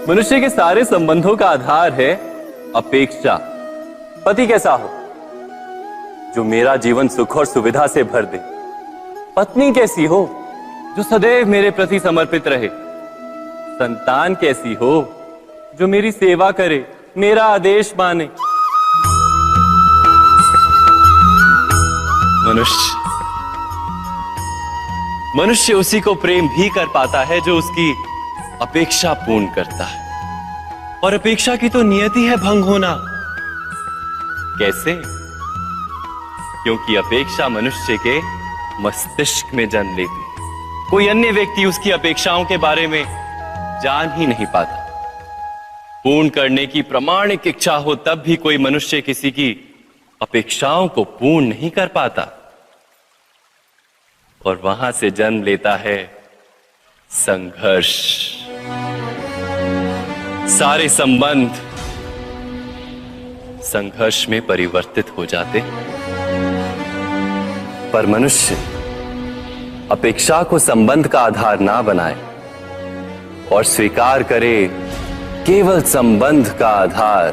मनुष्य के सारे संबंधों का आधार है अपेक्षा। पति कैसा हो जो मेरा जीवन सुख और सुविधा से भर दे। पत्नी कैसी हो जो सदैव मेरे प्रति समर्पित रहे। संतान कैसी हो जो मेरी सेवा करे, मेरा आदेश माने। मनुष्य उसी को प्रेम भी कर पाता है जो उसकी अपेक्षा पूर्ण करता है। और अपेक्षा की तो नियति है भंग होना। कैसे? क्योंकि अपेक्षा मनुष्य के मस्तिष्क में जन्म लेती है। कोई अन्य व्यक्ति उसकी अपेक्षाओं के बारे में जान ही नहीं पाता। पूर्ण करने की प्रामाणिक इच्छा हो तब भी कोई मनुष्य किसी की अपेक्षाओं को पूर्ण नहीं कर पाता। और वहां से जन्म लेता है संघर्ष। सारे संबंध संघर्ष में परिवर्तित हो जाते। पर मनुष्य अपेक्षा को संबंध का आधार ना बनाए और स्वीकार करे केवल संबंध का आधार,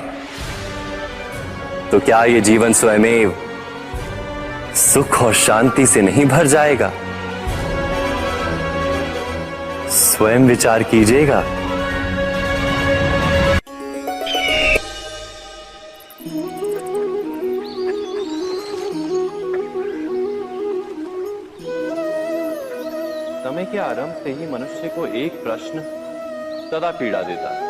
तो क्या ये जीवन स्वयमेव सुख और शांति से नहीं भर जाएगा? स्वयं विचार कीजिएगा। समय के आरंभ से ही मनुष्य को एक प्रश्न सदा पीड़ा देता है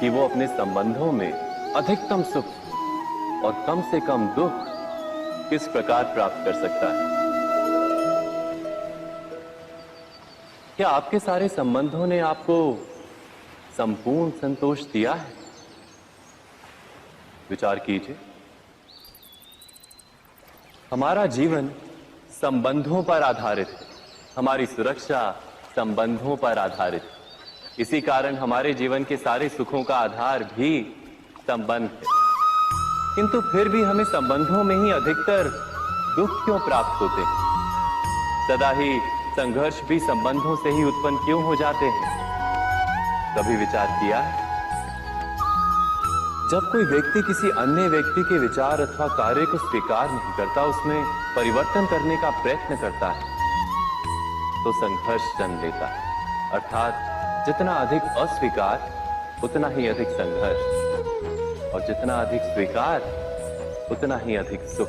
कि वो अपने संबंधों में अधिकतम सुख और कम से कम दुख किस प्रकार प्राप्त कर सकता है। क्या आपके सारे संबंधों ने आपको संपूर्ण संतोष दिया है? विचार कीजिए। हमारा जीवन संबंधों पर आधारित है। हमारी सुरक्षा संबंधों पर आधारित है। इसी कारण हमारे जीवन के सारे सुखों का आधार भी संबंध है। किंतु फिर भी हमें संबंधों में ही अधिकतर दुख क्यों प्राप्त होते हैं? सदा ही संघर्ष भी संबंधों से ही उत्पन्न क्यों हो जाते हैं? कभी विचार किया है? जब कोई व्यक्ति किसी अन्य व्यक्ति के विचार अथवा कार्य को स्वीकार नहीं करता, उसमें परिवर्तन करने का प्रयत्न करता है, तो संघर्ष जन्म लेता है। अर्थात जितना अधिक अस्वीकार उतना ही अधिक संघर्ष, और जितना अधिक स्वीकार उतना ही अधिक सुख।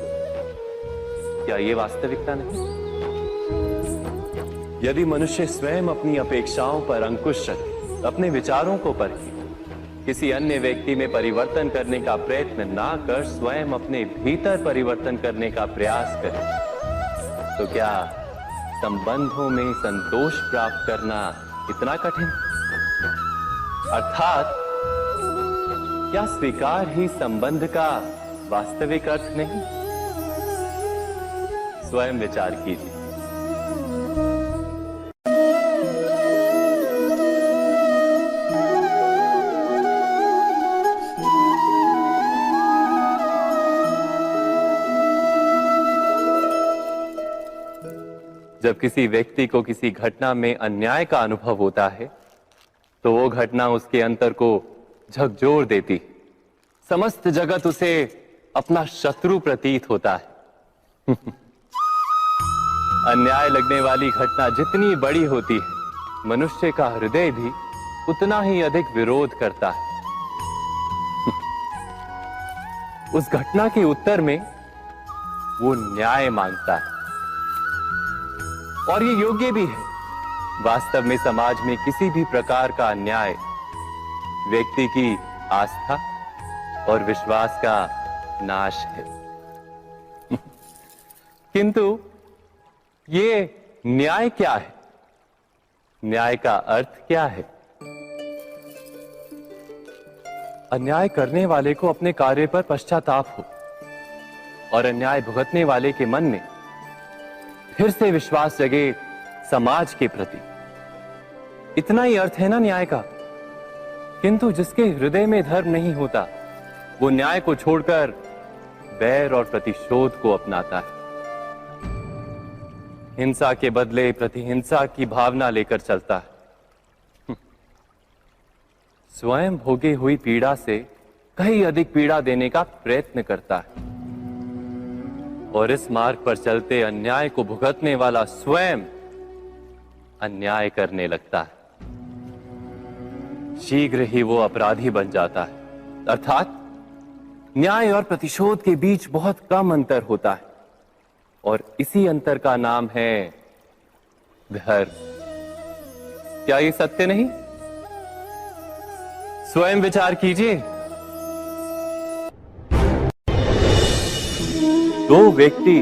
क्या ये वास्तविकता नहीं? यदि मनुष्य स्वयं अपनी अपेक्षाओं पर अंकुश रखे, अपने विचारों को परखे, किसी अन्य व्यक्ति में परिवर्तन करने का प्रयत्न ना कर स्वयं अपने भीतर परिवर्तन करने का प्रयास करे, तो क्या संबंधों में संतोष प्राप्त करना इतना कठिन? अर्थात क्या स्वीकार ही संबंध का वास्तविक अर्थ नहीं? स्वयं विचार कीजिए। जब किसी व्यक्ति को किसी घटना में अन्याय का अनुभव होता है, तो वो घटना उसके अंतर को झकझोर देती। समस्त जगत उसे अपना शत्रु प्रतीत होता है। अन्याय लगने वाली घटना जितनी बड़ी होती है, मनुष्य का हृदय भी उतना ही अधिक विरोध करता है। उस घटना के उत्तर में वो न्याय मांगता है, और ये योग्य भी है। वास्तव में समाज में किसी भी प्रकार का अन्याय व्यक्ति की आस्था और विश्वास का नाश है। किंतु ये न्याय क्या है? न्याय का अर्थ क्या है? अन्याय करने वाले को अपने कार्य पर पश्चाताप हो और अन्याय भुगतने वाले के मन में फिर से विश्वास जगे समाज के प्रति। इतना ही अर्थ है ना न्याय का। किंतु जिसके हृदय में धर्म नहीं होता, वो न्याय को छोड़कर बैर और प्रतिशोध को अपनाता है। हिंसा के बदले प्रतिहिंसा की भावना लेकर चलता है। स्वयं भोगी हुई पीड़ा से कहीं अधिक पीड़ा देने का प्रयत्न करता है और इस मार्ग पर चलते अन्याय को भुगतने वाला स्वयं अन्याय करने लगता है। शीघ्र ही वो अपराधी बन जाता है, अर्थात न्याय और प्रतिशोध के बीच बहुत कम अंतर होता है और इसी अंतर का नाम है धर्म। क्या ये सत्य नहीं? स्वयं विचार कीजिए। दो व्यक्ति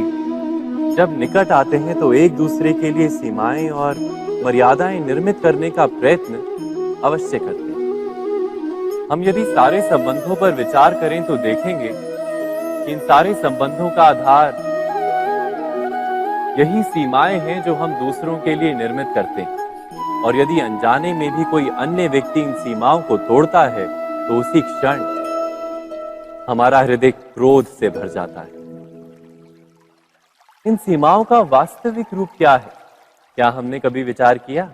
जब निकट आते हैं तो एक दूसरे के लिए सीमाएं और मर्यादाएं निर्मित करने का प्रयत्न अवश्य करते हैं। हम यदि सारे संबंधों पर विचार करें तो देखेंगे कि इन सारे संबंधों का आधार यही सीमाएं हैं जो हम दूसरों के लिए निर्मित करते हैं और यदि अनजाने में भी कोई अन्य व्यक्ति इन सीमाओं को तोड़ता है तो उसी क्षण हमारा हृदय क्रोध से भर जाता है। इन सीमाओं का वास्तविक रूप क्या है? क्या हमने कभी विचार किया?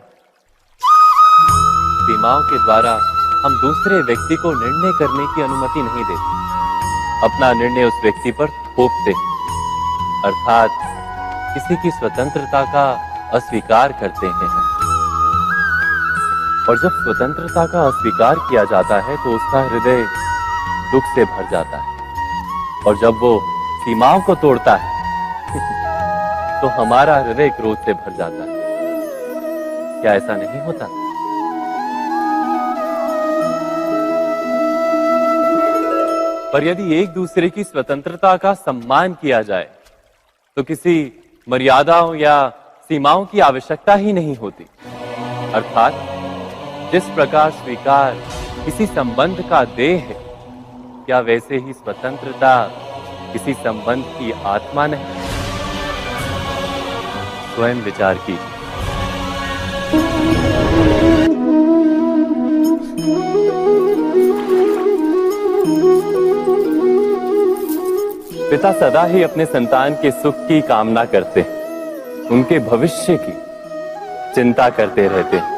सीमाओं के द्वारा हम दूसरे व्यक्ति को निर्णय करने की अनुमति नहीं देते, अपना निर्णय उस व्यक्ति पर थोपते, अर्थात किसी की स्वतंत्रता का अस्वीकार करते हैं। और जब स्वतंत्रता का अस्वीकार किया जाता है तो उसका हृदय दुख से भर जाता है और जब वो सीमाओं को तोड़ता है तो हमारा हृदय क्रोध से भर जाता है। क्या ऐसा नहीं होता? पर यदि एक दूसरे की स्वतंत्रता का सम्मान किया जाए तो किसी मर्यादाओं या सीमाओं की आवश्यकता ही नहीं होती। अर्थात जिस प्रकार स्वीकार किसी संबंध का देह है, क्या वैसे ही स्वतंत्रता किसी संबंध की आत्मा नहीं? स्वयं विचार कीजिए। पिता सदा ही अपने संतान के सुख की कामना करते हैं, उनके भविष्य की चिंता करते रहते हैं।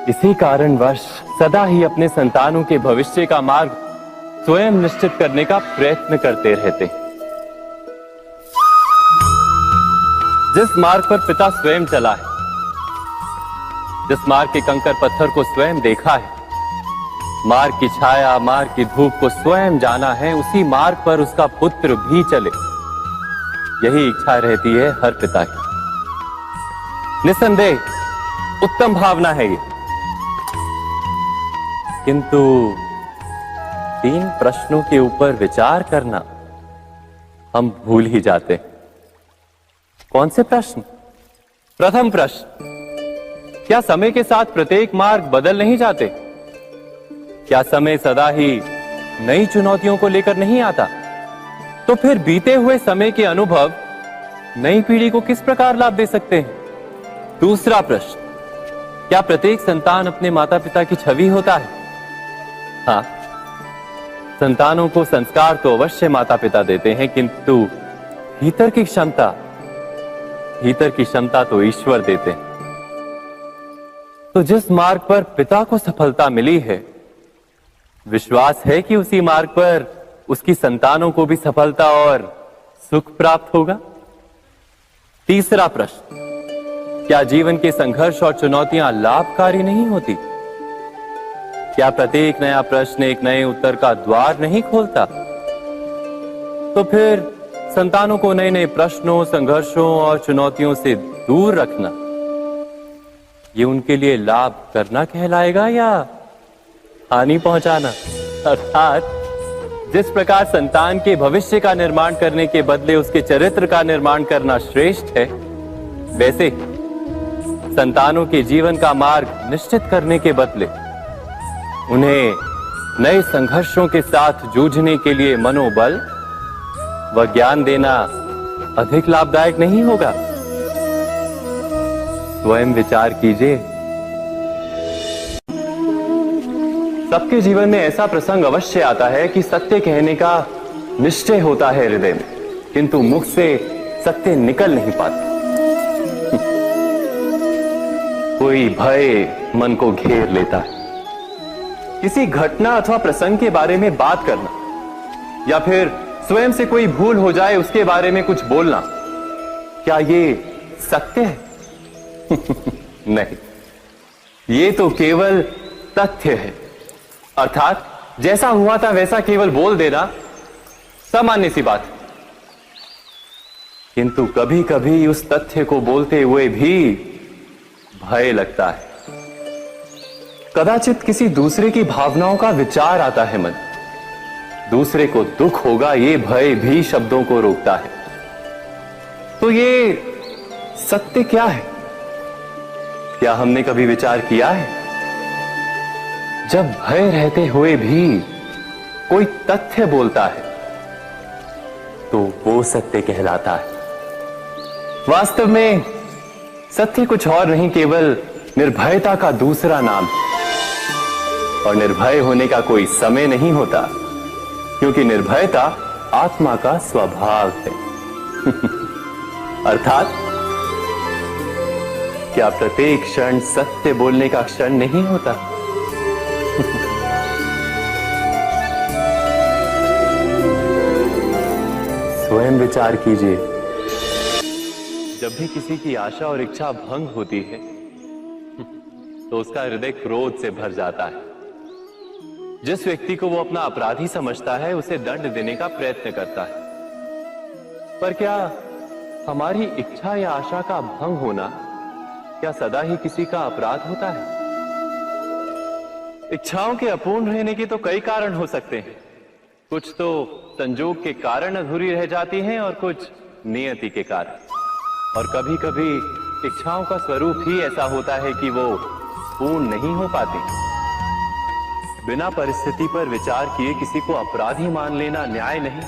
इसी कारणवश सदा ही अपने संतानों के भविष्य का मार्ग स्वयं निश्चित करने का प्रयत्न करते रहते हैं। जिस मार्ग पर पिता स्वयं चला है, जिस मार्ग के कंकर पत्थर को स्वयं देखा है, मार्ग की छाया, मार्ग की धूप को स्वयं जाना है, उसी मार्ग पर उसका पुत्र भी चले, यही इच्छा रहती है हर पिता की। निसंदेह उत्तम भावना है ये, किंतु 3 प्रश्नों के ऊपर विचार करना हम भूल ही जाते। कौन से प्रश्न? प्रथम प्रश्न, क्या समय के साथ प्रत्येक मार्ग बदल नहीं जाते? क्या समय सदा ही नई चुनौतियों को लेकर नहीं आता? तो फिर बीते हुए समय के अनुभव नई पीढ़ी को किस प्रकार लाभ दे सकते हैं? दूसरा प्रश्न, क्या प्रत्येक संतान अपने माता पिता की छवि होता है? हाँ, संतानों को संस्कार तो अवश्य माता पिता देते हैं, किंतु भीतर की क्षमता तो ईश्वर देते हैं। तो जिस मार्ग पर पिता को सफलता मिली है, विश्वास है कि उसी मार्ग पर उसकी संतानों को भी सफलता और सुख प्राप्त होगा। तीसरा प्रश्न, क्या जीवन के संघर्ष और चुनौतियां लाभकारी नहीं होती? क्या प्रत्येक नया प्रश्न एक नए उत्तर का द्वार नहीं खोलता? तो फिर संतानों को नए नए प्रश्नों, संघर्षों और चुनौतियों से दूर रखना, ये उनके लिए लाभ करना कहलाएगा या हानि पहुंचाना? अर्थात जिस प्रकार संतान के भविष्य का निर्माण करने के बदले उसके चरित्र का निर्माण करना श्रेष्ठ है, वैसे संतानों के जीवन का मार्ग निश्चित करने के बदले उन्हें नए संघर्षों के साथ जूझने के लिए मनोबल व ज्ञान देना अधिक लाभदायक नहीं होगा? स्वयं विचार कीजिए। सबके जीवन में ऐसा प्रसंग अवश्य आता है कि सत्य कहने का निश्चय होता है हृदय में, किंतु मुख से सत्य निकल नहीं पाता। कोई भय मन को घेर लेता है। किसी घटना अथवा प्रसंग के बारे में बात करना या फिर स्वयं से कोई भूल हो जाए उसके बारे में कुछ बोलना, क्या ये सत्य है? नहीं, ये तो केवल तथ्य है। अर्थात जैसा हुआ था वैसा केवल बोल देना सामान्य सी बात है। किंतु कभी कभी उस तथ्य को बोलते हुए भी भय लगता है। कदाचित किसी दूसरे की भावनाओं का विचार आता है मन, दूसरे को दुख होगा ये भय भी शब्दों को रोकता है। तो ये सत्य क्या है? क्या हमने कभी विचार किया है? जब भय रहते हुए भी कोई तथ्य बोलता है तो वो सत्य कहलाता है। वास्तव में सत्य कुछ और नहीं, केवल निर्भयता का दूसरा नाम है। और निर्भय होने का कोई समय नहीं होता, क्योंकि निर्भयता आत्मा का स्वभाव है। अर्थात क्या प्रत्येक क्षण सत्य बोलने का क्षण नहीं होता? स्वयं विचार कीजिए। जब भी किसी की आशा और इच्छा भंग होती है तो उसका हृदय क्रोध से भर जाता है। जिस व्यक्ति को वो अपना अपराधी समझता है उसे दंड देने का प्रयत्न करता है। पर क्या हमारी इच्छा या आशा का भंग होना क्या सदा ही किसी का अपराध होता है? इच्छाओं के अपूर्ण रहने के तो कई कारण हो सकते हैं। कुछ तो संजोग के कारण अधूरी रह जाती हैं और कुछ नियति के कारण। और कभी कभी इच्छाओं का स्वरूप ही ऐसा होता है कि वो पूर्ण नहीं हो पाती। बिना परिस्थिति पर विचार किए किसी को अपराधी मान लेना न्याय नहीं,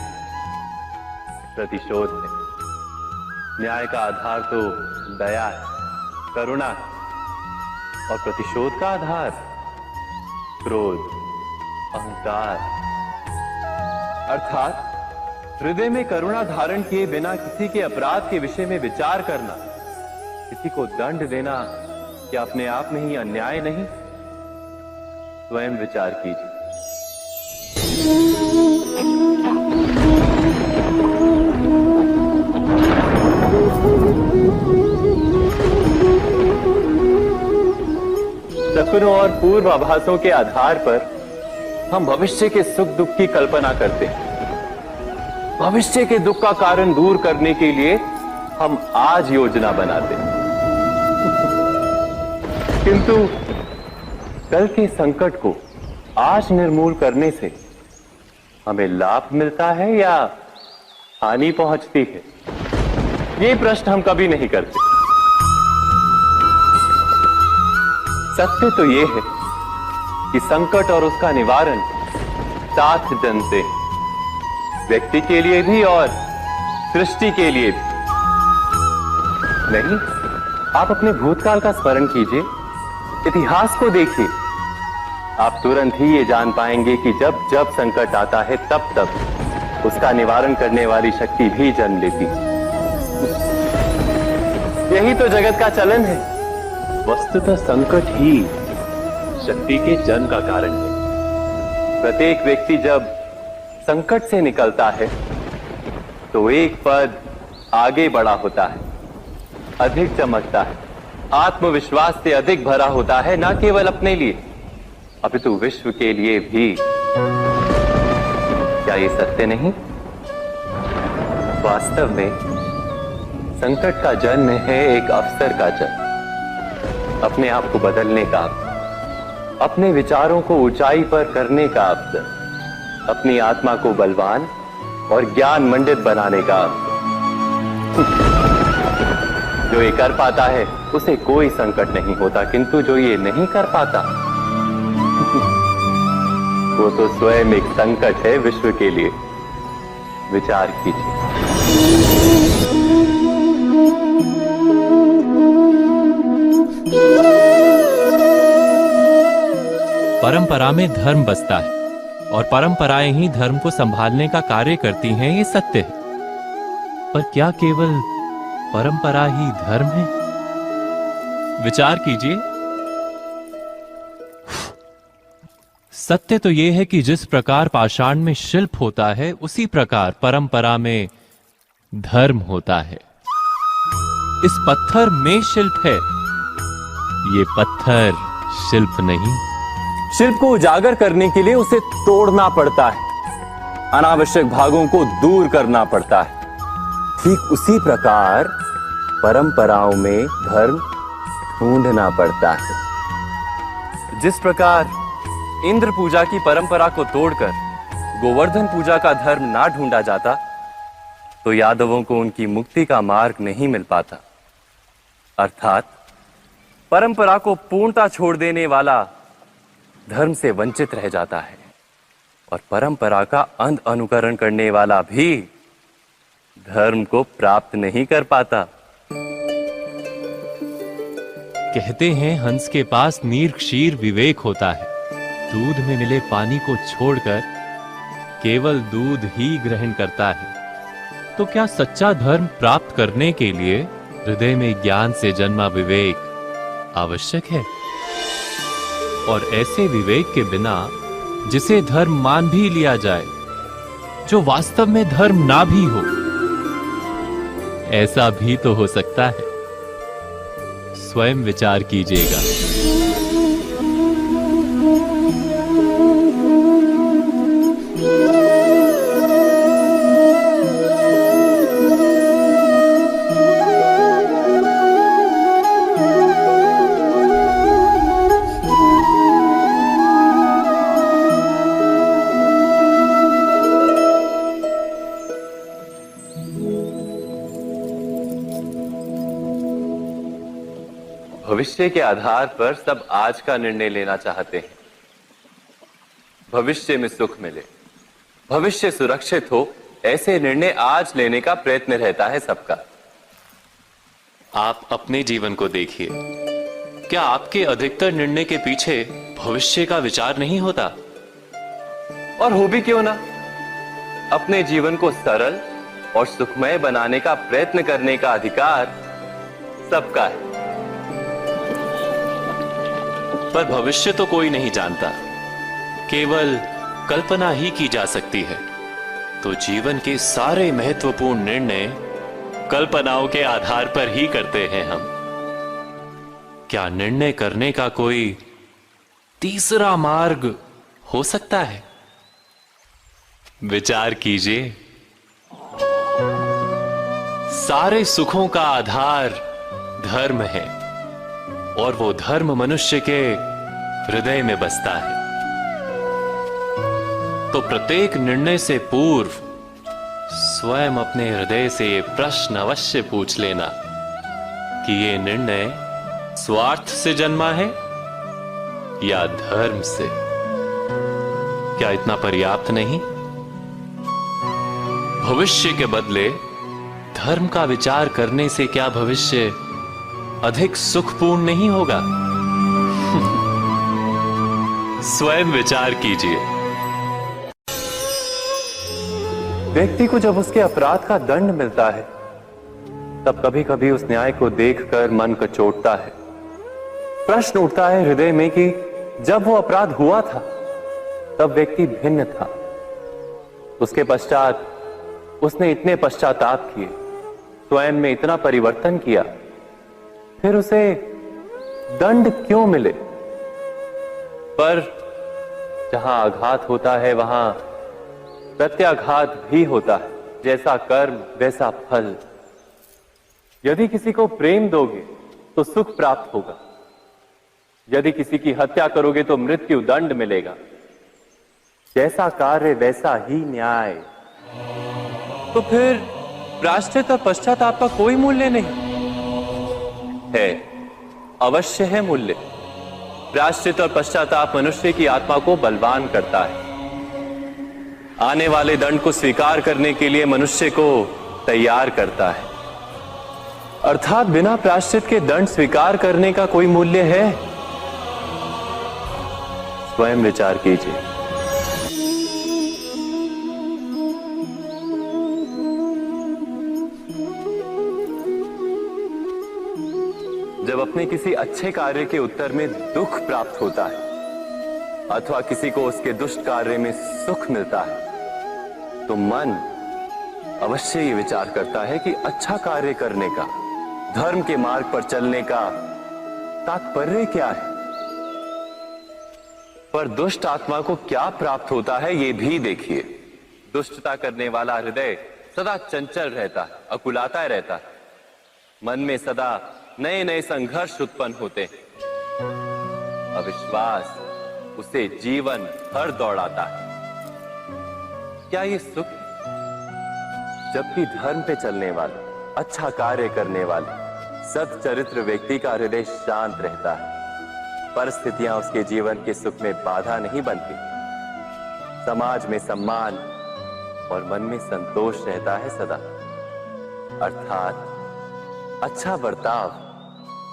प्रतिशोध है। न्याय का आधार तो दया है, करुणा है, और प्रतिशोध का आधार क्रोध, अहंकार। अर्थात हृदय में करुणा धारण किए बिना किसी के अपराध के विषय में विचार करना, किसी को दंड देना, क्या अपने आप में ही अन्याय नहीं? स्वयं विचार कीजिए। सपनों और पूर्वाभासों के आधार पर हम भविष्य के सुख दुख की कल्पना करते हैं। भविष्य के दुख का कारण दूर करने के लिए हम आज योजना बनाते हैं। किंतु कल के संकट को आज निर्मूल करने से हमें लाभ मिलता है या हानि पहुंचती है? ये प्रश्न हम कभी नहीं करते। सत्य तो ये है कि संकट और उसका निवारण साथ जन से, व्यक्ति के लिए भी और सृष्टि के लिए भी। नहीं, आप अपने भूतकाल का स्मरण कीजिए, इतिहास को देखिए। आप तुरंत ही ये जान पाएंगे कि जब जब संकट आता है तब तब उसका निवारण करने वाली शक्ति भी जन्म लेती है। यही तो जगत का चलन है। वस्तुतः संकट ही शक्ति के जन्म का कारण है। प्रत्येक व्यक्ति जब संकट से निकलता है तो एक पद आगे बढ़ा होता है, अधिक चमकता है, आत्मविश्वास से अधिक भरा होता है, न केवल अपने लिए अपितु विश्व के लिए भी। क्या ये सत्य नहीं? वास्तव में संकट का जन्म है एक अवसर का जन्म, अपने आप को बदलने का, अपने विचारों को ऊंचाई पर करने का अवसर, अपनी आत्मा को बलवान और ज्ञान मंडित बनाने का अवसर। जो ये कर पाता है उसे कोई संकट नहीं होता, किंतु जो ये नहीं कर पाता वो तो स्वयं एक संकट है विश्व के लिए। विचार कीजिए। परंपरा में धर्म बसता है और परंपराएं ही धर्म को संभालने का कार्य करती हैं, ये सत्य है। पर क्या केवल परंपरा ही धर्म है? विचार कीजिए। सत्य तो यह है कि जिस प्रकार पाषाण में शिल्प होता है, उसी प्रकार परंपरा में धर्म होता है। इस पत्थर में शिल्प है, ये पत्थर शिल्प नहीं। शिल्प को उजागर करने के लिए उसे तोड़ना पड़ता है, अनावश्यक भागों को दूर करना पड़ता है। ठीक उसी प्रकार परंपराओं में धर्म ढूंढना पड़ता है। जिस प्रकार इंद्र पूजा की परंपरा को तोड़कर गोवर्धन पूजा का धर्म ना ढूंढा जाता, तो यादवों को उनकी मुक्ति का मार्ग नहीं मिल पाता। अर्थात परंपरा को पूर्णता छोड़ देने वाला धर्म से वंचित रह जाता है, और परंपरा का अंध अनुकरण करने वाला भी धर्म को प्राप्त नहीं कर पाता। कहते हैं हंस के पास नीर क्षीर विवेक होता है। दूध में मिले पानी को छोड़कर केवल दूध ही ग्रहण करता है। तो क्या सच्चा धर्म प्राप्त करने के लिए हृदय में ज्ञान से जन्मा विवेक आवश्यक है? और ऐसे विवेक के बिना जिसे धर्म मान भी लिया जाए, जो वास्तव में धर्म ना भी हो, ऐसा भी तो हो सकता है। स्वयं विचार कीजिएगा। भविष्य के आधार पर सब आज का निर्णय लेना चाहते हैं। भविष्य में सुख मिले, भविष्य सुरक्षित हो, ऐसे निर्णय आज लेने का प्रयत्न रहता है सबका। आप अपने जीवन को देखिए। क्या आपके अधिकतर निर्णय के पीछे भविष्य का विचार नहीं होता? और हो भी क्यों ना। अपने जीवन को सरल और सुखमय बनाने का प्रयत्न करने का अधिकार सबका है। पर भविष्य तो कोई नहीं जानता, केवल कल्पना ही की जा सकती है। तो जीवन के सारे महत्वपूर्ण निर्णय कल्पनाओं के आधार पर ही करते हैं हम। क्या निर्णय करने का कोई तीसरा मार्ग हो सकता है? विचार कीजिए। सारे सुखों का आधार धर्म है, और वो धर्म मनुष्य के हृदय में बसता है। तो प्रत्येक निर्णय से पूर्व स्वयं अपने हृदय से ये प्रश्न अवश्य पूछ लेना कि ये निर्णय स्वार्थ से जन्मा है या धर्म से। क्या इतना पर्याप्त नहीं? भविष्य के बदले धर्म का विचार करने से क्या भविष्य अधिक सुखपूर्ण नहीं होगा? स्वयं विचार कीजिए। व्यक्ति को जब उसके अपराध का दंड मिलता है, तब कभी कभी उस न्याय को देखकर मन कचोटता है। प्रश्न उठता है हृदय में कि जब वो अपराध हुआ था, तब व्यक्ति भिन्न था। उसके पश्चात उसने इतने पश्चाताप किए, स्वयं में इतना परिवर्तन किया, फिर उसे दंड क्यों मिले? पर जहां आघात होता है, वहां प्रत्याघात भी होता है। जैसा कर्म वैसा फल। यदि किसी को प्रेम दोगे तो सुख प्राप्त होगा, यदि किसी की हत्या करोगे तो मृत्यु दंड मिलेगा। जैसा कार्य वैसा ही न्याय। तो फिर प्रायश्चित और पश्चाताप का कोई मूल्य नहीं है? अवश्य है मूल्य। प्रायश्चित और पश्चाताप मनुष्य की आत्मा को बलवान करता है। आने वाले दंड को स्वीकार करने के लिए मनुष्य को तैयार करता है। अर्थात बिना प्रायश्चित के दंड स्वीकार करने का कोई मूल्य है? स्वयं विचार कीजिए। जब अपने किसी अच्छे कार्य के उत्तर में दुख प्राप्त होता है अथवा किसी को उसके दुष्ट कार्य में सुख मिलता है, तो मन अवश्य ये विचार करता है कि अच्छा कार्य करने का, धर्म के मार्ग पर चलने का तात्पर्य क्या है। पर दुष्ट आत्मा को क्या प्राप्त होता है ये भी देखिए। दुष्टता करने वाला हृदय सदा चंचल रहता है, अकुलाता रहता है। मन में सदा नए नए संघर्ष उत्पन्न होते हैं। अविश्वास उसे जीवन भर दौड़ाता है। क्या ये सुख है? जबकि धर्म पे चलने वाले, अच्छा कार्य करने वाले, सच्चरित्र व्यक्ति का हृदय शांत रहता है। परिस्थितियां उसके जीवन के सुख में बाधा नहीं बनती। समाज में सम्मान और मन में संतोष रहता है सदा। अर्थात अच्छा बर्ताव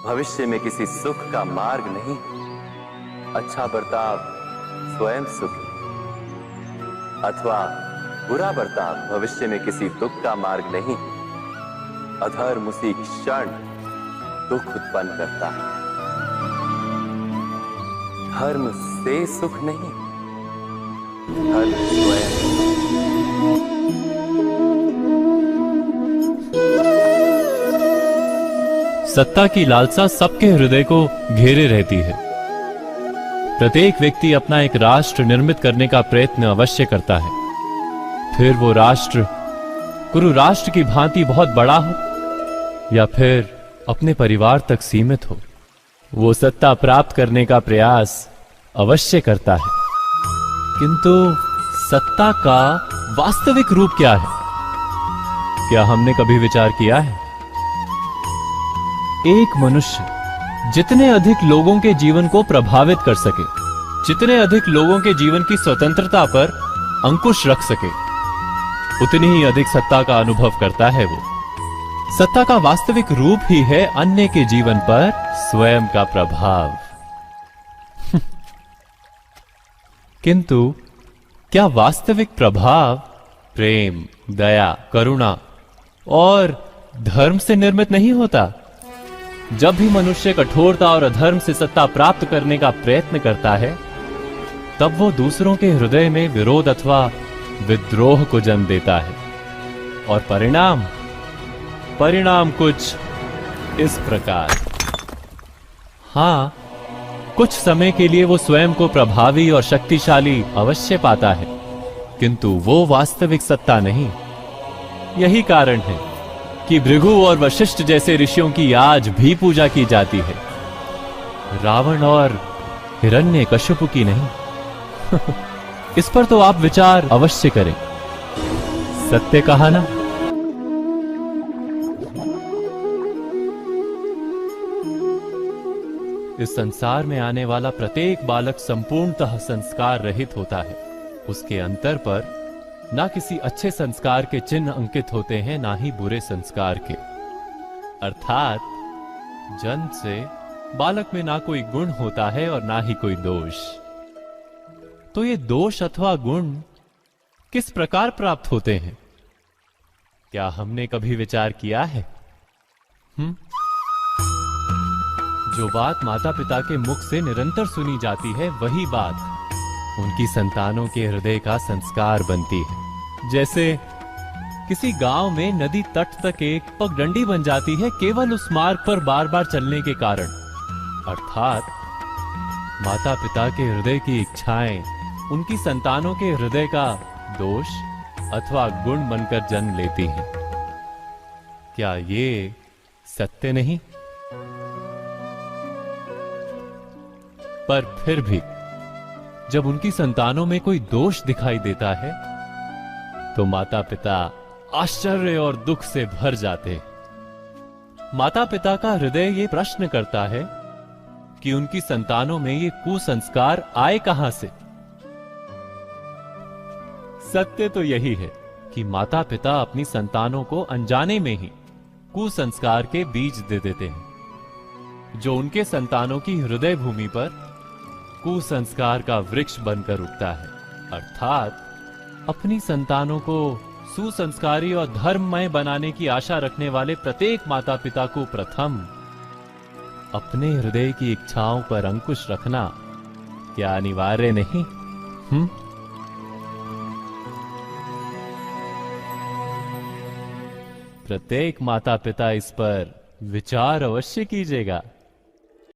भविष्य में किसी सुख का मार्ग नहीं। अच्छा बर्ताव स्वयं सुख अथवा बुरा बर्ताव भविष्य में किसी दुख का मार्ग नहीं। अधर्म उसी क्षण दुख उत्पन्न करता है। धर्म से सुख नहीं, धर्म स्वयं। सत्ता की लालसा सबके हृदय को घेरे रहती है। प्रत्येक व्यक्ति अपना एक राष्ट्र निर्मित करने का प्रयत्न अवश्य करता है। फिर वो राष्ट्र कुरु राष्ट्र की भांति बहुत बड़ा हो या फिर अपने परिवार तक सीमित हो, वो सत्ता प्राप्त करने का प्रयास अवश्य करता है। किंतु सत्ता का वास्तविक रूप क्या है? क्या हमने कभी विचार किया है? एक मनुष्य जितने अधिक लोगों के जीवन को प्रभावित कर सके, जितने अधिक लोगों के जीवन की स्वतंत्रता पर अंकुश रख सके, उतनी ही अधिक सत्ता का अनुभव करता है वो। सत्ता का वास्तविक रूप ही है अन्य के जीवन पर स्वयं का प्रभाव। किंतु क्या वास्तविक प्रभाव प्रेम, दया, करुणा और धर्म से निर्मित नहीं होता? जब भी मनुष्य कठोरता और अधर्म से सत्ता प्राप्त करने का प्रयत्न करता है, तब वो दूसरों के हृदय में विरोध अथवा विद्रोह को जन्म देता है। और परिणाम कुछ इस प्रकार। हां, कुछ समय के लिए वो स्वयं को प्रभावी और शक्तिशाली अवश्य पाता है, किंतु वो वास्तविक सत्ता नहीं। यही कारण है कि भृगु और वशिष्ठ जैसे ऋषियों की आज भी पूजा की जाती है, रावण और हिरण्यकश्यप की नहीं। इस पर तो आप विचार अवश्य करें। सत्य कहा ना? इस संसार में आने वाला प्रत्येक बालक संपूर्णतः संस्कार रहित होता है। उसके अंतर पर ना किसी अच्छे संस्कार के चिन्ह अंकित होते हैं, ना ही बुरे संस्कार के। अर्थात जन्म से बालक में ना कोई गुण होता है और ना ही कोई दोष। तो ये दोष अथवा गुण किस प्रकार प्राप्त होते हैं? क्या हमने कभी विचार किया है? जो बात माता पिता के मुख से निरंतर सुनी जाती है, वही बात उनकी संतानों के हृदय का संस्कार बनती है। जैसे किसी गांव में नदी तट तक एक पगडंडी बन जाती है केवल उस मार्ग पर बार बार चलने के कारण। अर्थात माता पिता के हृदय की इच्छाएं उनकी संतानों के हृदय का दोष अथवा गुण बनकर जन्म लेती हैं। क्या ये सत्य नहीं? पर फिर भी जब उनकी संतानों में कोई दोष दिखाई देता है, तो माता पिता आश्चर्य और दुख से भर जाते हैं। माता पिता का हृदय ये प्रश्न करता है कि उनकी संतानों में ये कुसंस्कार आए कहां से? सत्य तो यही है कि माता पिता अपनी संतानों को अनजाने में ही कुसंस्कार के बीज दे देते हैं, जो उनके संतानों की हृदय भूमि पर कुसंस्कार का वृक्ष बनकर उगता है। अर्थात अपनी संतानों को सुसंस्कारी और धर्ममय बनाने की आशा रखने वाले प्रत्येक माता पिता को प्रथम अपने हृदय की इच्छाओं पर अंकुश रखना क्या अनिवार्य नहीं? प्रत्येक माता पिता इस पर विचार अवश्य कीजिएगा।